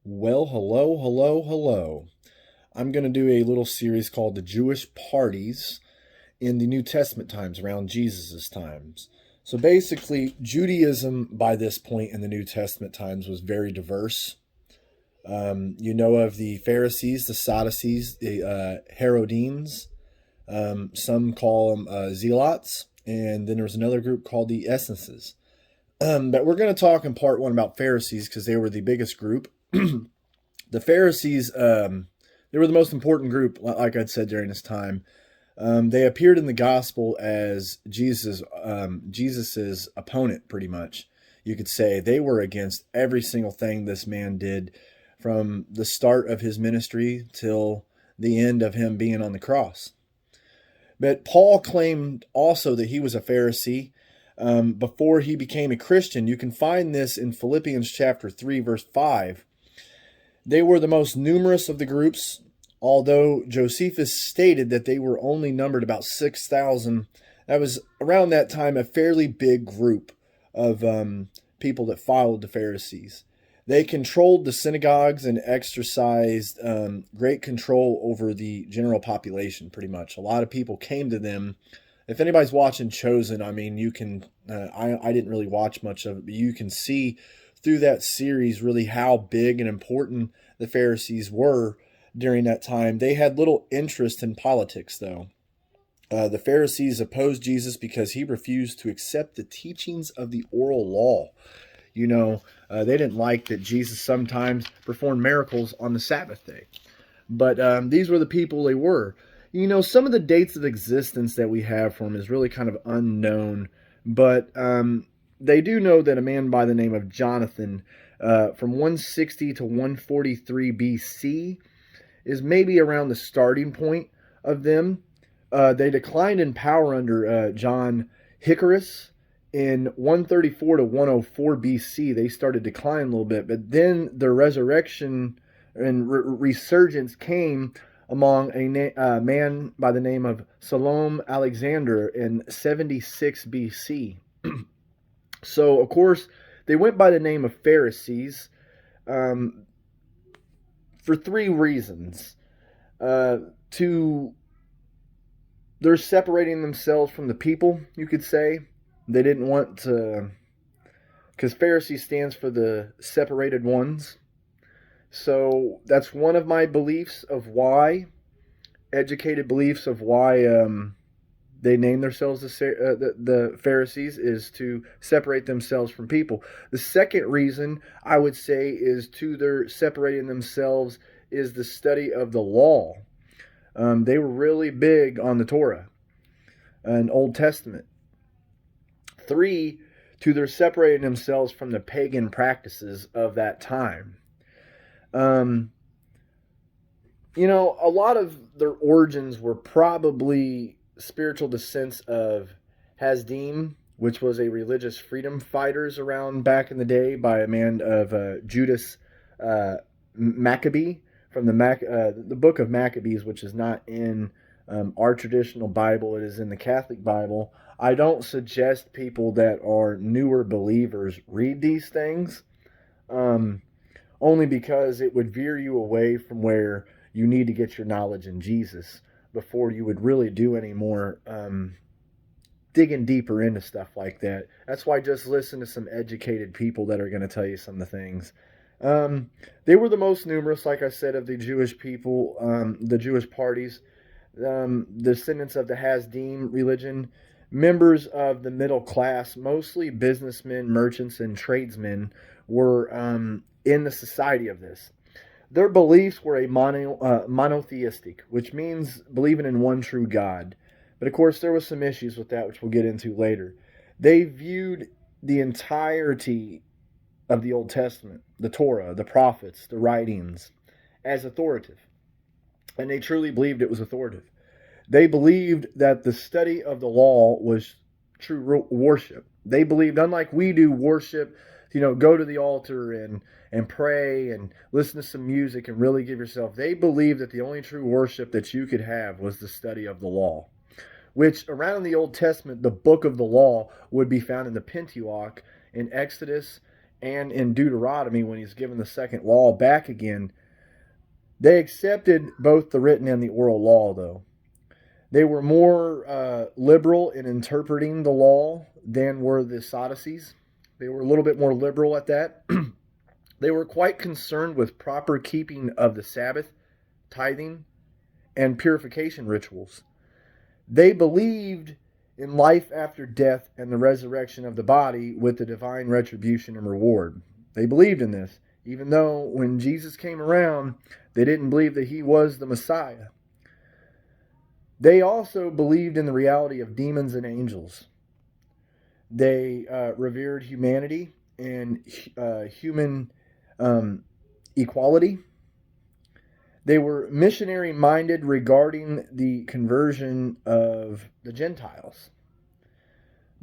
Well, hello, hello, hello. I'm going to do a little series called The Jewish Parties in the New Testament times, around Jesus' times. So basically, Judaism by this point in the New Testament times was very diverse. You know of the Pharisees, the Sadducees, the Herodenes. Some call them Zealots. And then there's another group called the Essences. But we're going to talk in part one about Pharisees because they were the biggest group. The Pharisees, they were the most important group, like I'd said during this time. They appeared in the gospel as Jesus's opponent, pretty much. You could say they were against every single thing this man did from the start of his ministry till the end of him being on the cross. But Paul claimed also that he was a Pharisee before he became a Christian. You can find this in Philippians chapter 3, verse 5. They were the most numerous of the groups, although Josephus stated that they were only numbered about 6,000. That was around that time a fairly big group of people that followed the Pharisees. They controlled the synagogues and exercised great control over the general population, pretty much. A lot of people came to them. If anybody's watching Chosen, I mean, you can, I didn't really watch much of it, but you can see through that series really how big and important the Pharisees were during that time. They had little interest in politics, though. The Pharisees opposed Jesus because he refused to accept the teachings of the oral law. They didn't like that Jesus sometimes performed miracles on the Sabbath day. But these were the people they were. Some of the dates of existence that we have for them is really kind of unknown. But they do know that a man by the name of Jonathan from 160 to 143 BC is maybe around the starting point of them. They declined in power under John Hyrcanus. In 134 to 104 BC, they started declining a little bit, but then the resurrection and resurgence came among a man by the name of Salome Alexander in 76 BC. So, of course, they went by the name of Pharisees for three reasons. They're separating themselves from the people, you could say. They didn't want to, because Pharisee stands for the separated ones. So that's one of my beliefs of why, educated beliefs of why they name themselves the Pharisees, is to separate themselves from people. The second reason I would say is to their separating themselves is the study of the law. They were really big on the Torah and Old Testament. 3, to their separating themselves from the pagan practices of that time. A lot of their origins were probably spiritual descents of Hasdim, which was a religious freedom fighters around back in the day by a man of Judas Maccabee from the book of Maccabees, which is not in our traditional Bible. It is in the Catholic Bible. I don't suggest people that are newer believers read these things, only because it would veer you away from where you need to get your knowledge in Jesus before you would really do any more digging deeper into stuff like that. That's why just listen to some educated people that are going to tell you some of the things. They were the most numerous, like I said, of the Jewish people, the Jewish parties, descendants of the Hasdim religion, members of the middle class, mostly businessmen, merchants, and tradesmen, were in the society of this. Their beliefs were monotheistic, which means believing in one true God. But of course, there was some issues with that, which we'll get into later. They viewed the entirety of the Old Testament, the Torah, the prophets, the writings, as authoritative. And they truly believed it was authoritative. They believed that the study of the law was true worship. They believed, unlike we do worship, go to the altar and pray and listen to some music and really give yourself. They believed that the only true worship that you could have was the study of the law, which around in the Old Testament, the book of the law would be found in the Pentateuch, in Exodus, and in Deuteronomy when he's given the second law back again. They accepted both the written and the oral law, though. They were more liberal in interpreting the law than were the Sadducees. They were a little bit more liberal at that. They were quite concerned with proper keeping of the Sabbath, tithing, and purification rituals. They believed in life after death and the resurrection of the body with the divine retribution and reward. They believed in this, even though when Jesus came around, they didn't believe that he was the Messiah. They also believed in the reality of demons and angels. They revered humanity and human equality. They were missionary-minded regarding the conversion of the Gentiles.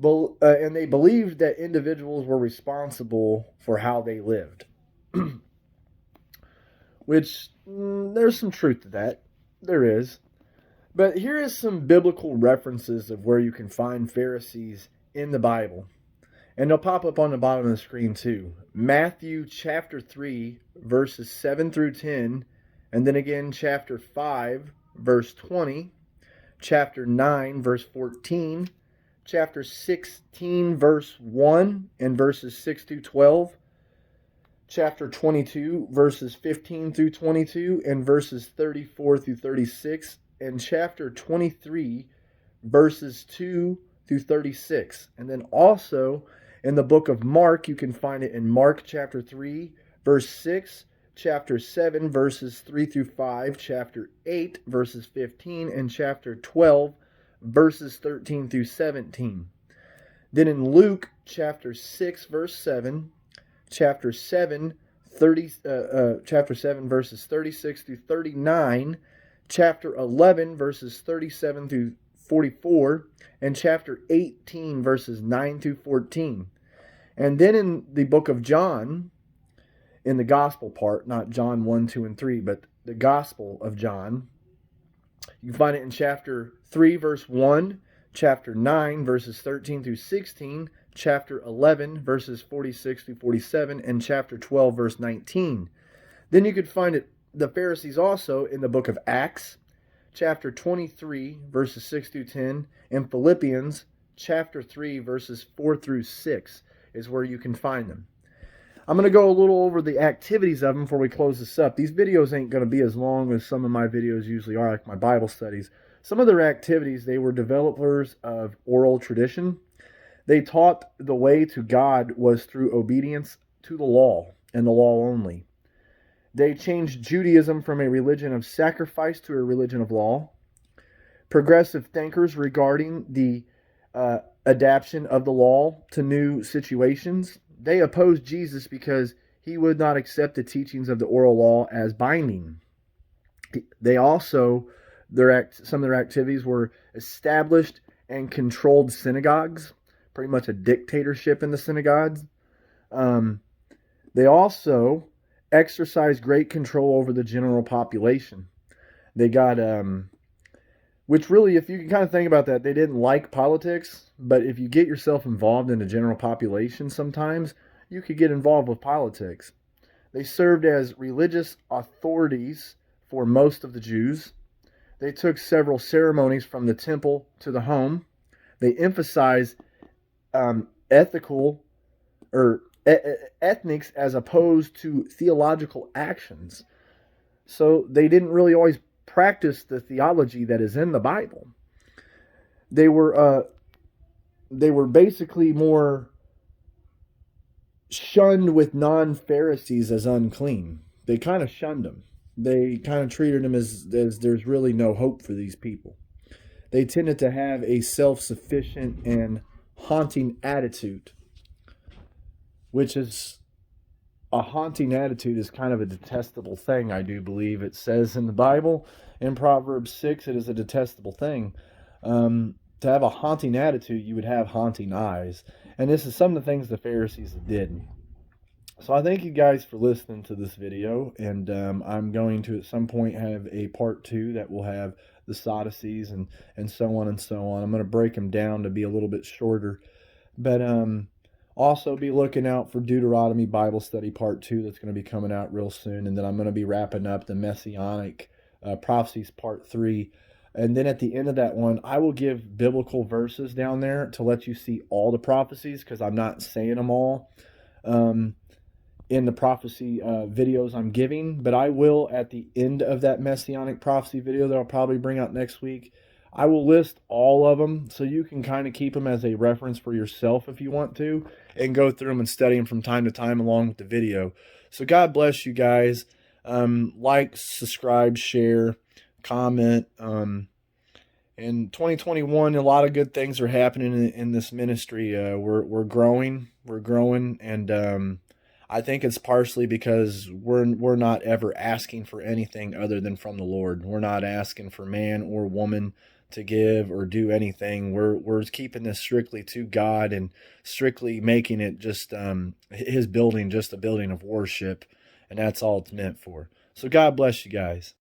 And they believed that individuals were responsible for how they lived. Which, there's some truth to that. There is. But here is some biblical references of where you can find Pharisees in the Bible. And they'll pop up on the bottom of the screen too. Matthew chapter 3, verses 7 through 10. And then again, chapter 5, verse 20. Chapter 9, verse 14. Chapter 16, verse 1 and verses 6 through 12. Chapter 22, verses 15 through 22 and verses 34 through 36. And chapter 23, verses 2 through 36. And then also in the book of Mark, you can find it in Mark chapter 3, verse 6, chapter 7, verses 3 through 5, chapter 8, verses 15, and chapter 12, verses 13 through 17. Then in Luke chapter 6, verse 7, chapter 7, verses 36 through 39, chapter 11, verses 37 through 44, and chapter 18, verses 9 through 14. And then in the book of John, in the gospel part, not John 1, 2, and 3, but the gospel of John, you can find it in chapter 3, verse 1, chapter 9, verses 13 through 16, chapter 11, verses 46 through 47, and chapter 12, verse 19. Then you could find it, the Pharisees also in the book of Acts, chapter 23, verses 6 through 10, and Philippians, chapter 3, verses 4 through 6 is where you can find them. I'm going to go a little over the activities of them before we close this up. These videos ain't going to be as long as some of my videos usually are, like my Bible studies. Some of their activities, they were developers of oral tradition. They taught the way to God was through obedience to the law, and the law only. They changed Judaism from a religion of sacrifice to a religion of law. Progressive thinkers regarding the adaptation of the law to new situations. They opposed Jesus because he would not accept the teachings of the oral law as binding. They also, some of their activities were established and controlled synagogues, pretty much a dictatorship in the synagogues. They also exercised great control over the general population. They got, which really, if you can kind of think about that, they didn't like politics, but if you get yourself involved in the general population sometimes, you could get involved with politics. They served as religious authorities for most of the Jews. They took several ceremonies from the temple to the home. They emphasized ethics as opposed to theological actions. So they didn't really always practice the theology that is in the Bible. They were basically more shunned with non-Pharisees as unclean. They kind of shunned them. They kind of treated them as there's really no hope for these people. They tended to have a self-sufficient and haunting attitude, which is a haunting attitude is kind of a detestable thing, I do believe. It says in the Bible, in Proverbs 6, it is a detestable thing. To have a haunting attitude, you would have haunting eyes. And this is some of the things the Pharisees did. So I thank you guys for listening to this video. And I'm going to at some point have a part 2 that will have the Sadducees and so on and so on. I'm going to break them down to be a little bit shorter. But Also, be looking out for Deuteronomy Bible Study Part 2 that's going to be coming out real soon. And then I'm going to be wrapping up the Messianic Prophecies Part 3. And then at the end of that one, I will give biblical verses down there to let you see all the prophecies because I'm not saying them all um, in the prophecy videos I'm giving. But I will, at the end of that Messianic Prophecy video that I'll probably bring out next week, I will list all of them so you can kind of keep them as a reference for yourself if you want to and go through them and study them from time to time along with the video. So God bless you guys. Like, subscribe, share, comment. In 2021, a lot of good things are happening in this ministry. We're growing, and I think it's partially because we're not ever asking for anything other than from the Lord. We're not asking for man or woman to give or do anything. We're keeping this strictly to God and strictly making it just His building, just a building of worship, and that's all it's meant for. So God bless you guys.